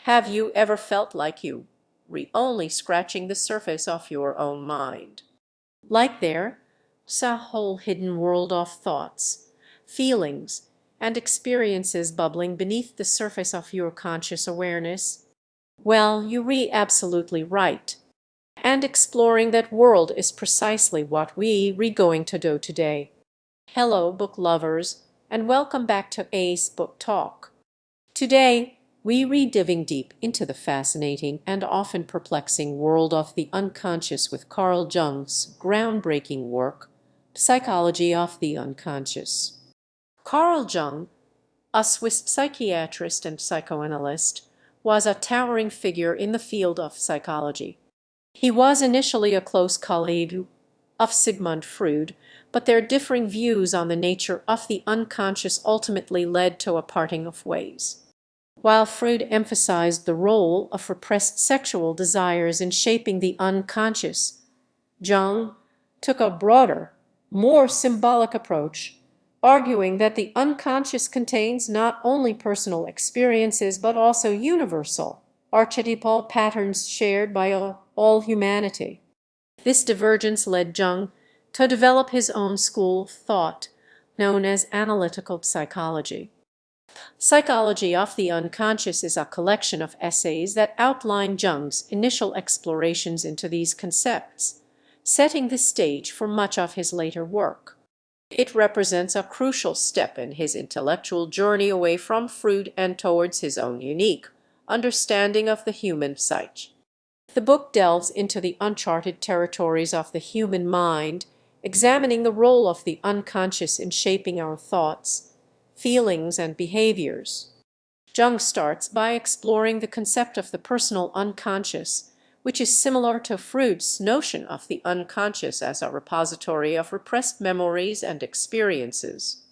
Have you ever felt like you were only scratching the surface of your own mind? Like there's a whole hidden world of thoughts, feelings, and experiences bubbling beneath the surface of your conscious awareness? Well, you're absolutely right. And exploring that world is precisely what we're going to do today. Hello, book lovers, and welcome back to Ace Book Talk. Today, we're diving deep into the fascinating and often perplexing world of the unconscious with Carl Jung's groundbreaking work, Psychology of the Unconscious. Carl Jung, a Swiss psychiatrist and psychoanalyst, was a towering figure in the field of psychology. He was initially a close colleague of Sigmund Freud, but their differing views on the nature of the unconscious ultimately led to a parting of ways. While Freud emphasized the role of repressed sexual desires in shaping the unconscious, Jung took a broader, more symbolic approach, arguing that the unconscious contains not only personal experiences but also universal, archetypal patterns shared by all humanity. This divergence led Jung to develop his own school of thought, known as analytical psychology. Psychology of the Unconscious is a collection of essays that outline Jung's initial explorations into these concepts, setting the stage for much of his later work. It represents a crucial step in his intellectual journey away from Freud and towards his own unique understanding of the human psyche. The book delves into the uncharted territories of the human mind, examining the role of the unconscious in shaping our thoughts, feelings, and behaviors. Jung starts by exploring the concept of the personal unconscious, which is similar to Freud's notion of the unconscious as a repository of repressed memories and experiences.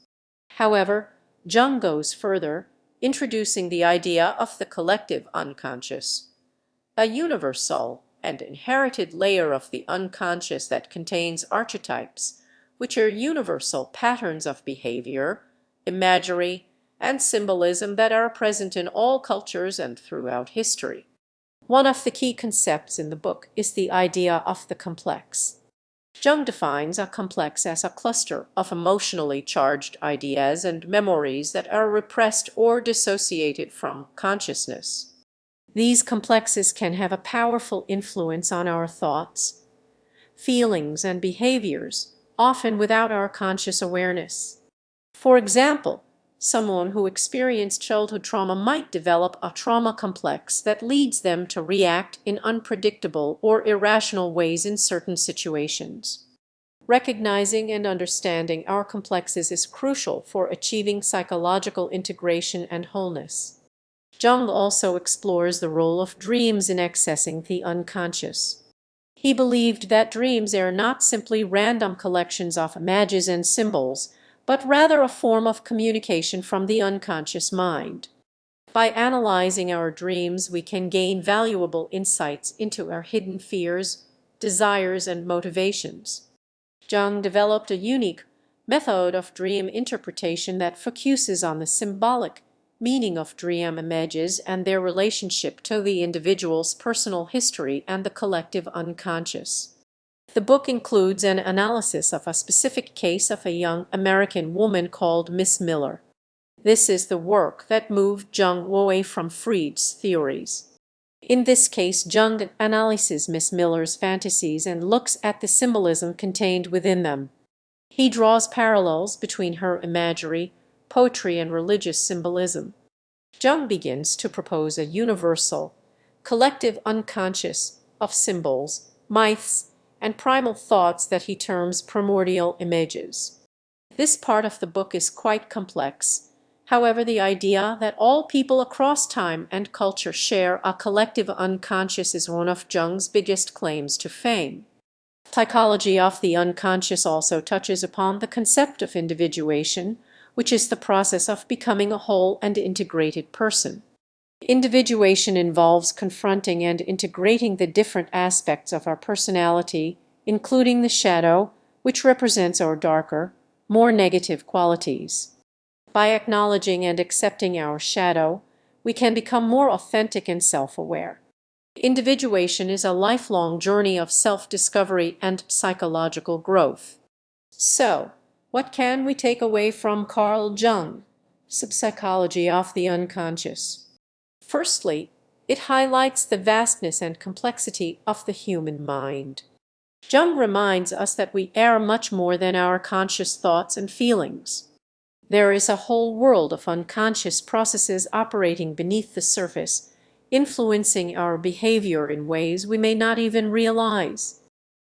However, Jung goes further, introducing the idea of the collective unconscious, a universal and inherited layer of the unconscious that contains archetypes, which are universal patterns of behavior, imagery, and symbolism that are present in all cultures and throughout history. One of the key concepts in the book is the idea of the complex. Jung defines a complex as a cluster of emotionally charged ideas and memories that are repressed or dissociated from consciousness. These complexes can have a powerful influence on our thoughts, feelings, and behaviors, often without our conscious awareness. For example, someone who experienced childhood trauma might develop a trauma complex that leads them to react in unpredictable or irrational ways in certain situations. Recognizing and understanding our complexes is crucial for achieving psychological integration and wholeness. Jung also explores the role of dreams in accessing the unconscious. He believed that dreams are not simply random collections of images and symbols, but rather a form of communication from the unconscious mind. By analyzing our dreams, we can gain valuable insights into our hidden fears, desires, and motivations. Jung developed a unique method of dream interpretation that focuses on the symbolic meaning of dream images and their relationship to the individual's personal history and the collective unconscious. The book includes an analysis of a specific case of a young American woman called Miss Miller. This is the work that moved Jung away from Freud's theories. In this case, Jung analyzes Miss Miller's fantasies and looks at the symbolism contained within them. He draws parallels between her imagery, poetry, and religious symbolism. Jung begins to propose a universal, collective unconscious of symbols, myths, and primal thoughts that he terms primordial images. This part of the book is quite complex. However, the idea that all people across time and culture share a collective unconscious is one of Jung's biggest claims to fame. Psychology of the Unconscious also touches upon the concept of individuation, which is the process of becoming a whole and integrated person. Individuation involves confronting and integrating the different aspects of our personality, including the shadow, which represents our darker, more negative qualities. By acknowledging and accepting our shadow, we can become more authentic and self-aware. Individuation is a lifelong journey of self-discovery and psychological growth. So, what can we take away from Carl Jung, Psychology of the Unconscious? Firstly, it highlights the vastness and complexity of the human mind. Jung reminds us that we are much more than our conscious thoughts and feelings. There is a whole world of unconscious processes operating beneath the surface, influencing our behavior in ways we may not even realize.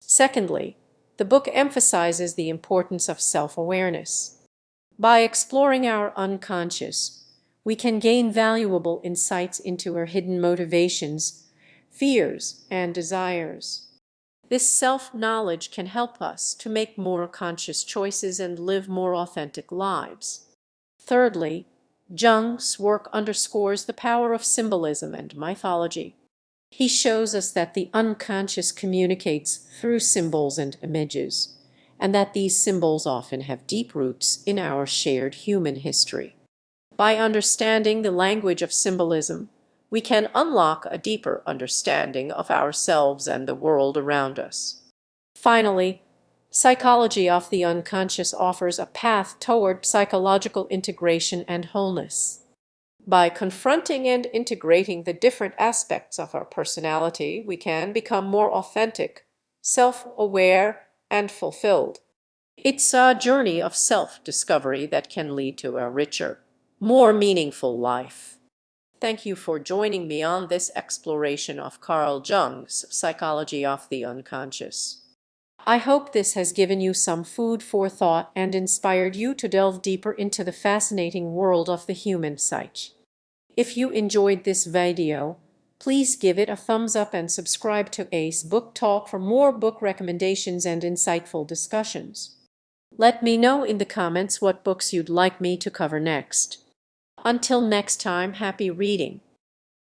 Secondly, the book emphasizes the importance of self-awareness. By exploring our unconscious, we can gain valuable insights into our hidden motivations, fears, and desires. This self-knowledge can help us to make more conscious choices and live more authentic lives. Thirdly, Jung's work underscores the power of symbolism and mythology. He shows us that the unconscious communicates through symbols and images, and that these symbols often have deep roots in our shared human history. By understanding the language of symbolism, we can unlock a deeper understanding of ourselves and the world around us. Finally, Psychology of the Unconscious offers a path toward psychological integration and wholeness. By confronting and integrating the different aspects of our personality, we can become more authentic, self-aware, and fulfilled. It's a journey of self-discovery that can lead to a richer, more meaningful life. Thank you for joining me on this exploration of Carl Jung's Psychology of the Unconscious. I hope this has given you some food for thought and inspired you to delve deeper into the fascinating world of the human psyche. If you enjoyed this video, please give it a thumbs up and subscribe to Ace Book Talk for more book recommendations and insightful discussions. Let me know in the comments what books you'd like me to cover next. Until next time, happy reading.